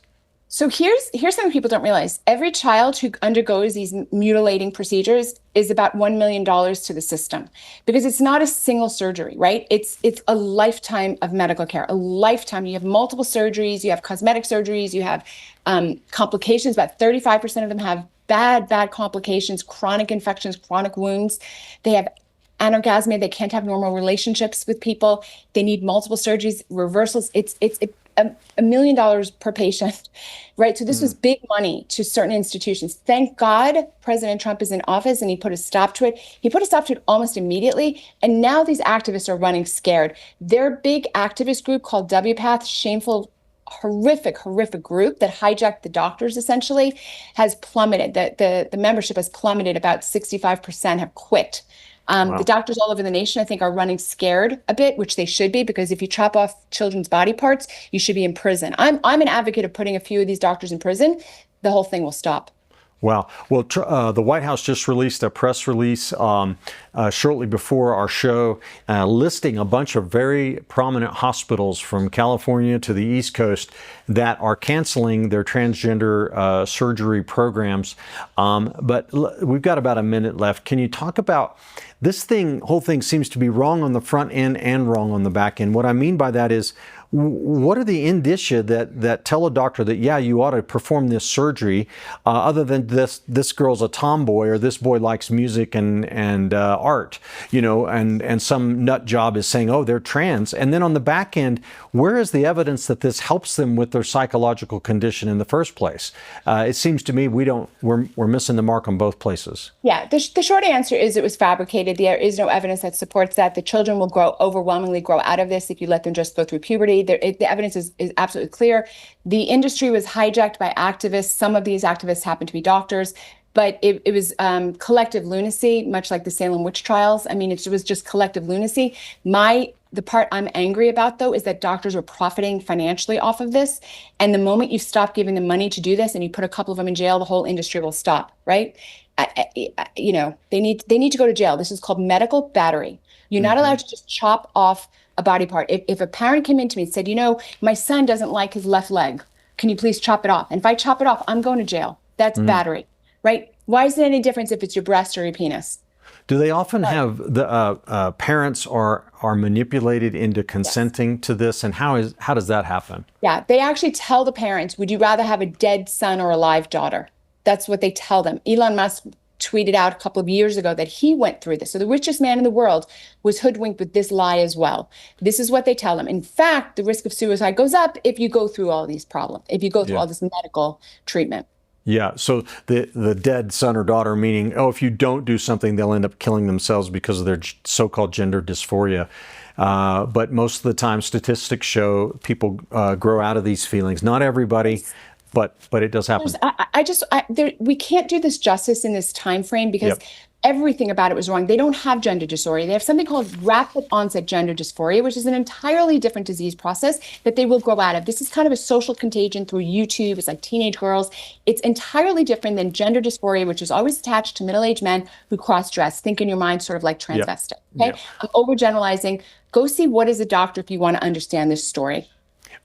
So here's something people don't realize. Every child who undergoes these mutilating procedures is about $1 million to the system because it's not a single surgery, right? It's a lifetime of medical care, a lifetime. You have multiple surgeries, you have cosmetic surgeries, you have complications. About 35% of them have bad complications, chronic infections, chronic wounds. They have anorgasmia. They can't have normal relationships with people. They need multiple surgeries, reversals. It's $1 million per patient, right? So this was big money to certain institutions. Thank God President Trump is in office and he put a stop to it. He put a stop to it almost immediately. And now these activists are running scared. Their big activist group called WPATH, shameful, horrific group that hijacked the doctors essentially, has plummeted. The membership has plummeted. About 65% have quit. Wow. The doctors all over the nation, I think, are running scared a bit, which they should be, because if you chop off children's body parts, you should be in prison. I'm an advocate of putting a few of these doctors in prison. The whole thing will stop. Wow. Well, the White House just released a press release shortly before our show listing a bunch of very prominent hospitals from California to the East Coast that are canceling their transgender surgery programs. But we've got about a minute left. Can you talk about this whole thing seems to be wrong on the front end and wrong on the back end. What I mean by that is, what are the indicia that tell a doctor that, yeah, you ought to perform this surgery, other than this girl's a tomboy or this boy likes music and art, and some nut job is saying, oh, they're trans. And then on the back end, where is the evidence that this helps them with their psychological condition in the first place? It seems to me we're missing the mark on both places. Yeah, the short answer is it was fabricated. There is no evidence that supports that. The children will overwhelmingly grow out of this if you let them just go through puberty. The evidence is absolutely clear. The industry was hijacked by activists. Some of these activists happen to be doctors, but it was collective lunacy, much like the Salem witch trials. I mean, it was just collective lunacy. The part I'm angry about, though, is that doctors are profiting financially off of this. And the moment you stop giving them money to do this and you put a couple of them in jail, the whole industry will stop, right? They need to go to jail. This is called medical battery. You're not allowed to just chop off a body part. If a parent came in to me and said, my son doesn't like his left leg, can you please chop it off? And if I chop it off, I'm going to jail. That's battery, right? Why is it any difference if it's your breast or your penis? Do they often have the parents are manipulated into consenting to this, and how does that happen? Yeah, they actually tell the parents, would you rather have a dead son or a live daughter? That's what they tell them. Elon Musk tweeted out a couple of years ago that he went through this. So the richest man in the world was hoodwinked with this lie as well. This is what they tell them. In fact, the risk of suicide goes up if you go through all these problems, if you go through all this medical treatment. Yeah, so the dead son or daughter, meaning, if you don't do something, they'll end up killing themselves because of their so-called gender dysphoria. But most of the time, statistics show people grow out of these feelings. Not everybody, but it does happen. We can't do this justice in this time frame because everything about it was wrong. They don't have gender dysphoria. They have something called rapid onset gender dysphoria, which is an entirely different disease process that they will grow out of. This is kind of a social contagion through YouTube. It's like teenage girls. It's entirely different than gender dysphoria, which is always attached to middle-aged men who cross-dress. Think in your mind sort of like transvestite. Okay, I'm overgeneralizing. Go see What is a Doctor if you want to understand this story.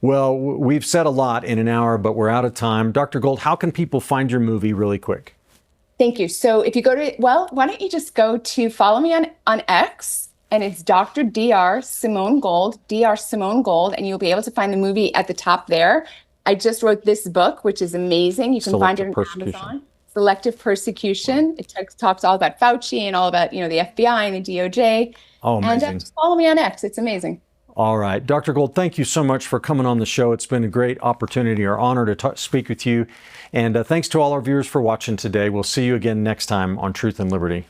Well, we've said a lot in an hour, but we're out of time. Dr. Gold, how can people find your movie really quick? Thank you. So if you go to, why don't you just go to follow me on X, and it's Dr. Simone Gold, Simone Gold, and you'll be able to find the movie at the top there. I just wrote this book, which is amazing. You can find it on Amazon. Selective Persecution. It talks all about Fauci and all about, the FBI and the DOJ. Oh, amazing. And just follow me on X. It's amazing. All right. Dr. Gold, thank you so much for coming on the show. It's been a great opportunity or honor to speak with you. And thanks to all our viewers for watching today. We'll see you again next time on Truth and Liberty.